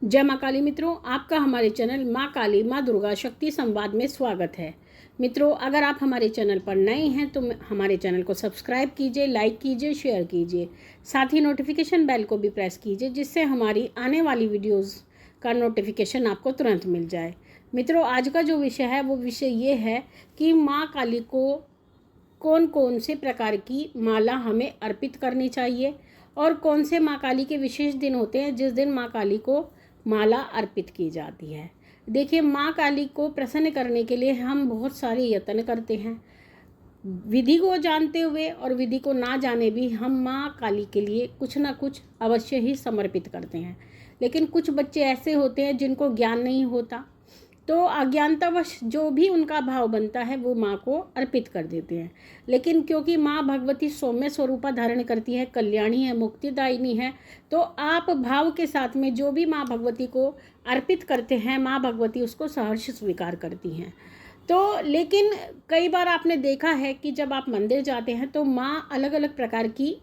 जय माँ काली मित्रों, आपका हमारे चैनल माँ काली माँ दुर्गा शक्ति संवाद में स्वागत है। मित्रों, अगर आप हमारे चैनल पर नए हैं तो हमारे चैनल को सब्सक्राइब कीजिए, लाइक कीजिए, शेयर कीजिए। साथ ही नोटिफिकेशन बेल को भी प्रेस कीजिए, जिससे हमारी आने वाली वीडियोस का नोटिफिकेशन आपको तुरंत मिल जाए। मित्रों, आज का जो विषय है वो विषय ये है कि माँ काली को कौन कौन से प्रकार की माला हमें अर्पित करनी चाहिए और कौन से माँ काली के विशेष दिन होते हैं जिस दिन माँ काली को माला अर्पित की जाती है। देखिए, माँ काली को प्रसन्न करने के लिए हम बहुत सारे यत्न करते हैं। विधि को जानते हुए और विधि को ना जाने भी हम माँ काली के लिए कुछ ना कुछ अवश्य ही समर्पित करते हैं। लेकिन कुछ बच्चे ऐसे होते हैं जिनको ज्ञान नहीं होता, तो अज्ञानतावश जो भी उनका भाव बनता है वो माँ को अर्पित कर देते हैं। लेकिन क्योंकि माँ भगवती सौम्य स्वरूपा धारण करती है, कल्याणी है, मुक्तिदायिनी है, तो आप भाव के साथ में जो भी माँ भगवती को अर्पित करते हैं, माँ भगवती उसको सहर्ष स्वीकार करती हैं। तो लेकिन कई बार आपने देखा है कि जब आप मंदिर जाते हैं तो माँ अलग अलग प्रकार की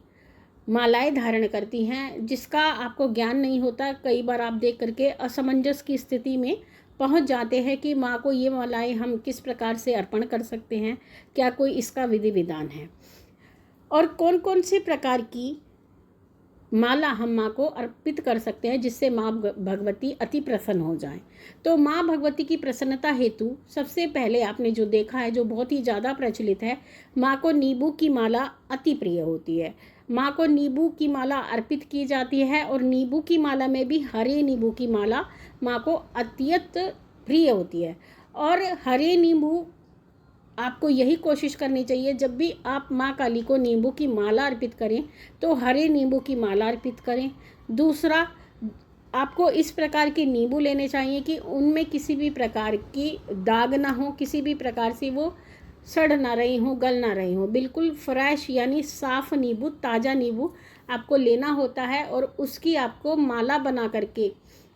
मालाएं धारण करती हैं, जिसका आपको ज्ञान नहीं होता। कई बार आप देख करके असमंजस की स्थिति में पहुंच जाते हैं कि माँ को ये मालाएं हम किस प्रकार से अर्पण कर सकते हैं, क्या कोई इसका विधि विधान है, और कौन कौन से प्रकार की माला हम माँ को अर्पित कर सकते हैं जिससे माँ भगवती अति प्रसन्न हो जाए। तो माँ भगवती की प्रसन्नता हेतु सबसे पहले आपने जो देखा है, जो बहुत ही ज़्यादा प्रचलित है, माँ को नींबू की माला अति प्रिय होती है। माँ को नींबू की माला अर्पित की जाती है और नींबू की माला में भी हरे नींबू की माला माँ को अत्यंत प्रिय होती है। और हरे नींबू आपको यही कोशिश करनी चाहिए, जब भी आप माँ काली को नींबू की माला अर्पित करें तो हरे नींबू की माला अर्पित करें। दूसरा, आपको इस प्रकार के नींबू लेने चाहिए कि उनमें किसी भी प्रकार की दाग ना हो, किसी भी प्रकार से वो सड़ ना रही हो, गल ना रही हो। बिल्कुल फ्रेश यानी साफ़ नींबू, ताज़ा नींबू आपको लेना होता है और उसकी आपको माला बना करके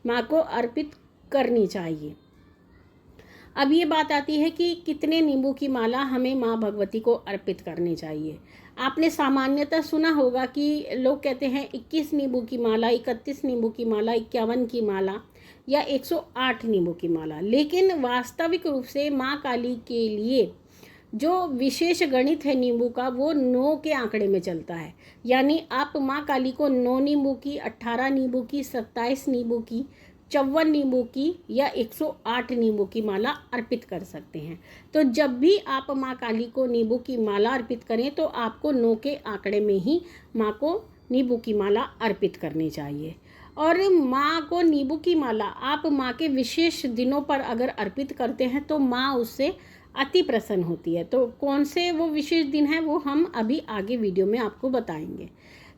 माँ को अर्पित करनी चाहिए। अब ये बात आती है कि कितने नींबू की माला हमें माँ भगवती को अर्पित करनी चाहिए। आपने सामान्यतः सुना होगा कि लोग कहते हैं 21 नींबू की माला, 31 नींबू की माला, 51 की माला या 108 नींबू की माला। लेकिन वास्तविक रूप से माँ काली के लिए जो विशेष गणित है नींबू का, वो 9 के आंकड़े में चलता है। यानी आप माँ काली को 9 नींबू की, 18 नींबू की, 27 नींबू की, 54 नींबू की या 108 नींबू की माला अर्पित कर सकते हैं। तो जब भी आप माँ काली को नींबू की माला अर्पित करें तो आपको 9 के आंकड़े में ही माँ को नींबू की माला अर्पित करनी चाहिए। और माँ को नींबू की माला आप माँ के विशेष दिनों पर अगर अर्पित करते हैं तो माँ उससे अति प्रसन्न होती है। तो कौन से वो विशेष दिन हैं वो हम अभी आगे वीडियो में आपको बताएंगे।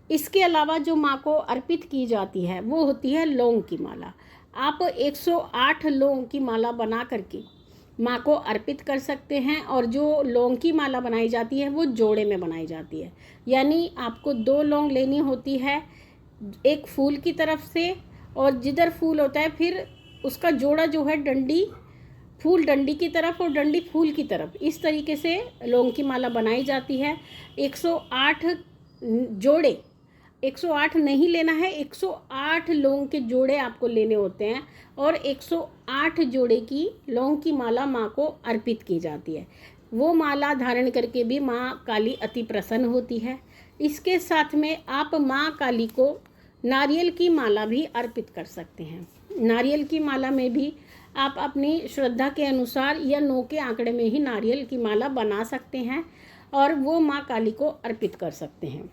इसके अलावा जो माँ को अर्पित की जाती है वो होती है लौंग की माला। आप 108 लौंग की माला बना करके माँ को अर्पित कर सकते हैं। और जो लौंग की माला बनाई जाती है वो जोड़े में बनाई जाती है, यानी आपको 2 लौंग लेनी होती है, एक फूल की तरफ से, और जिधर फूल होता है फिर उसका जोड़ा जो है डंडी, फूल डंडी की तरफ और डंडी फूल की तरफ, इस तरीके से लौंग की माला बनाई जाती है। 108 जोड़े, 108 नहीं लेना है, 108 लौंग के जोड़े आपको लेने होते हैं और 108 जोड़े की लौंग की माला माँ को अर्पित की जाती है। वो माला धारण करके भी माँ काली अति प्रसन्न होती है। इसके साथ में आप माँ काली को नारियल की माला भी अर्पित कर सकते हैं। नारियल की माला में भी आप अपनी श्रद्धा के अनुसार या 9 के आंकड़े में ही नारियल की माला बना सकते हैं और वो माँ काली को अर्पित कर सकते हैं।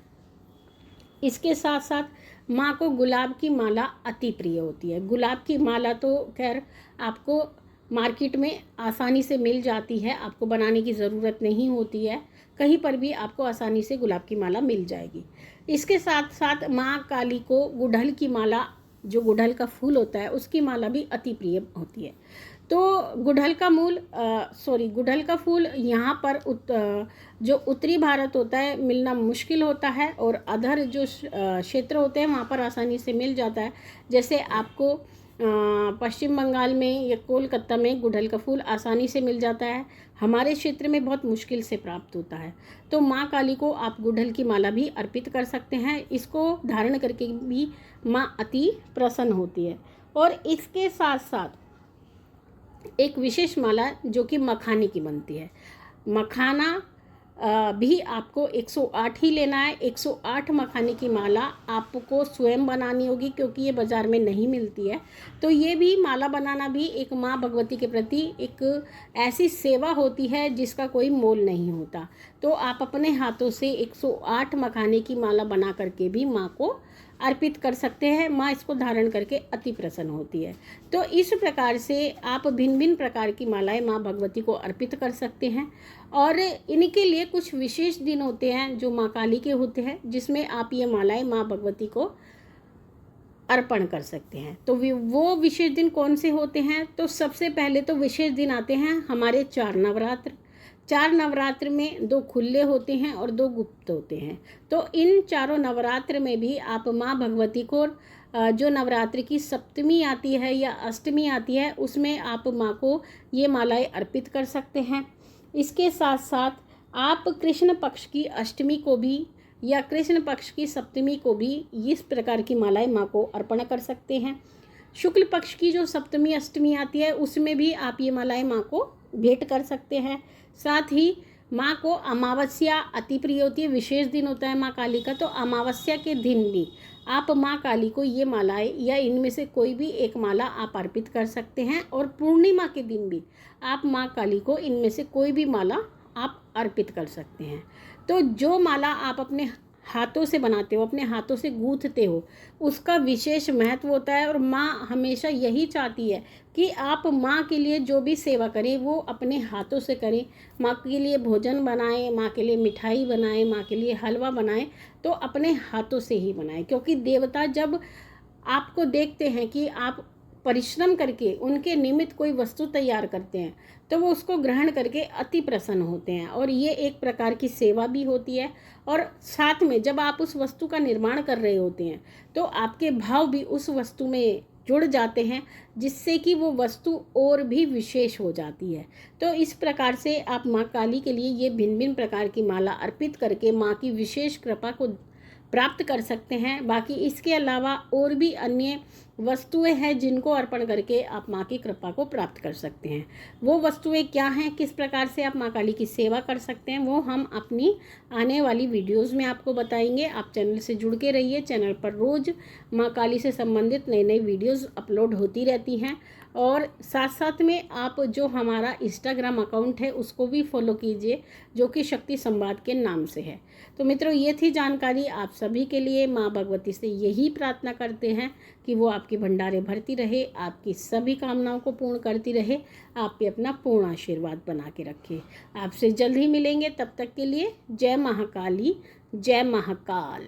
इसके साथ साथ माँ को गुलाब की माला अति प्रिय होती है। गुलाब की माला तो खैर आपको मार्केट में आसानी से मिल जाती है, आपको बनाने की ज़रूरत नहीं होती है, कहीं पर भी आपको आसानी से गुलाब की माला मिल जाएगी। इसके साथ साथ माँ काली को गुड़हल की माला, जो गुड़हल का फूल होता है उसकी माला भी अति प्रिय होती है। तो गुड़हल का फूल यहाँ पर जो उत्तरी भारत होता है मिलना मुश्किल होता है, और अदर जो क्षेत्र होते हैं वहाँ पर आसानी से मिल जाता है। जैसे आपको पश्चिम बंगाल में या कोलकाता में गुड़हल का फूल आसानी से मिल जाता है, हमारे क्षेत्र में बहुत मुश्किल से प्राप्त होता है। तो माँ काली को आप गुड़हल की माला भी अर्पित कर सकते हैं। इसको धारण करके भी माँ अति प्रसन्न होती है। और इसके साथ साथ एक विशेष माला जो कि मखाने की बनती है। मखाना भी आपको 108 ही लेना है। 108 मखाने की माला आपको स्वयं बनानी होगी, क्योंकि ये बाज़ार में नहीं मिलती है। तो ये भी माला बनाना भी एक माँ भगवती के प्रति एक ऐसी सेवा होती है जिसका कोई मोल नहीं होता। तो आप अपने हाथों से 108 मखाने की माला बना करके भी माँ को अर्पित कर सकते हैं। माँ इसको धारण करके अति प्रसन्न होती है। तो इस प्रकार से आप भिन्न भिन्न प्रकार की मालाएं माँ भगवती को अर्पित कर सकते हैं। और इनके लिए कुछ विशेष दिन होते हैं जो माँ काली के होते हैं, जिसमें आप ये मालाएं माँ भगवती को अर्पण कर सकते हैं। तो वो विशेष दिन कौन से होते हैं? तो सबसे पहले तो विशेष दिन आते हैं हमारे 4 नवरात्र। 4 नवरात्र में 2 खुले होते हैं और 2 गुप्त होते हैं। तो इन चारों नवरात्र में भी आप माँ भगवती को जो नवरात्रि की सप्तमी आती है या अष्टमी आती है, उसमें आप माँ को ये मालाएं अर्पित कर सकते हैं। इसके साथ साथ आप कृष्ण पक्ष की अष्टमी को भी या कृष्ण पक्ष की सप्तमी को भी इस प्रकार की मालाएं माँ को अर्पण कर सकते हैं। शुक्ल पक्ष की जो सप्तमी अष्टमी आती है उसमें भी आप ये मालाएं माँ को भेंट कर सकते हैं। साथ ही माँ को अमावस्या अति प्रिय होती है, विशेष दिन होता है माँ काली का। तो अमावस्या के दिन भी आप माँ काली को ये मालाएं या इनमें से कोई भी एक माला आप अर्पित कर सकते हैं। और पूर्णिमा के दिन भी आप माँ काली को इनमें से कोई भी माला आप अर्पित कर सकते हैं। तो जो माला आप अपने हाथों से बनाते हो, अपने हाथों से गूंथते हो, उसका विशेष महत्व होता है। और माँ हमेशा यही चाहती है कि आप माँ के लिए जो भी सेवा करें वो अपने हाथों से करें। माँ के लिए भोजन बनाएं, माँ के लिए मिठाई बनाएं, माँ के लिए हलवा बनाएं, तो अपने हाथों से ही बनाएं। क्योंकि देवता जब आपको देखते हैं कि आप परिश्रम करके उनके निमित्त कोई वस्तु तैयार करते हैं, तो वो उसको ग्रहण करके अति प्रसन्न होते हैं। और ये एक प्रकार की सेवा भी होती है। और साथ में जब आप उस वस्तु का निर्माण कर रहे होते हैं तो आपके भाव भी उस वस्तु में जुड़ जाते हैं, जिससे कि वो वस्तु और भी विशेष हो जाती है। तो इस प्रकार से आप माँ काली के लिए ये भिन्न भिन्न प्रकार की माला अर्पित करके माँ की विशेष कृपा को प्राप्त कर सकते हैं। बाकी इसके अलावा और भी अन्य वस्तुएं हैं जिनको अर्पण करके आप माँ की कृपा को प्राप्त कर सकते हैं। वो वस्तुएं क्या हैं, किस प्रकार से आप माँ काली की सेवा कर सकते हैं, वो हम अपनी आने वाली वीडियोस में आपको बताएंगे। आप चैनल से जुड़ के रहिए। चैनल पर रोज़ माँ काली से संबंधित नई नई वीडियोज़ अपलोड होती रहती हैं। और साथ साथ में आप जो हमारा इंस्टाग्राम अकाउंट है उसको भी फॉलो कीजिए, जो कि शक्ति संवाद के नाम से है। तो मित्रों, ये थी जानकारी आप सभी के लिए। माँ भगवती से यही प्रार्थना करते हैं कि वो आपके भंडारे भरती रहे, आपकी सभी कामनाओं को पूर्ण करती रहे, आप पे अपना पूर्ण आशीर्वाद बना के रखे। आपसे जल्द ही मिलेंगे, तब तक के लिए जय महाकाली, जय महाकाल।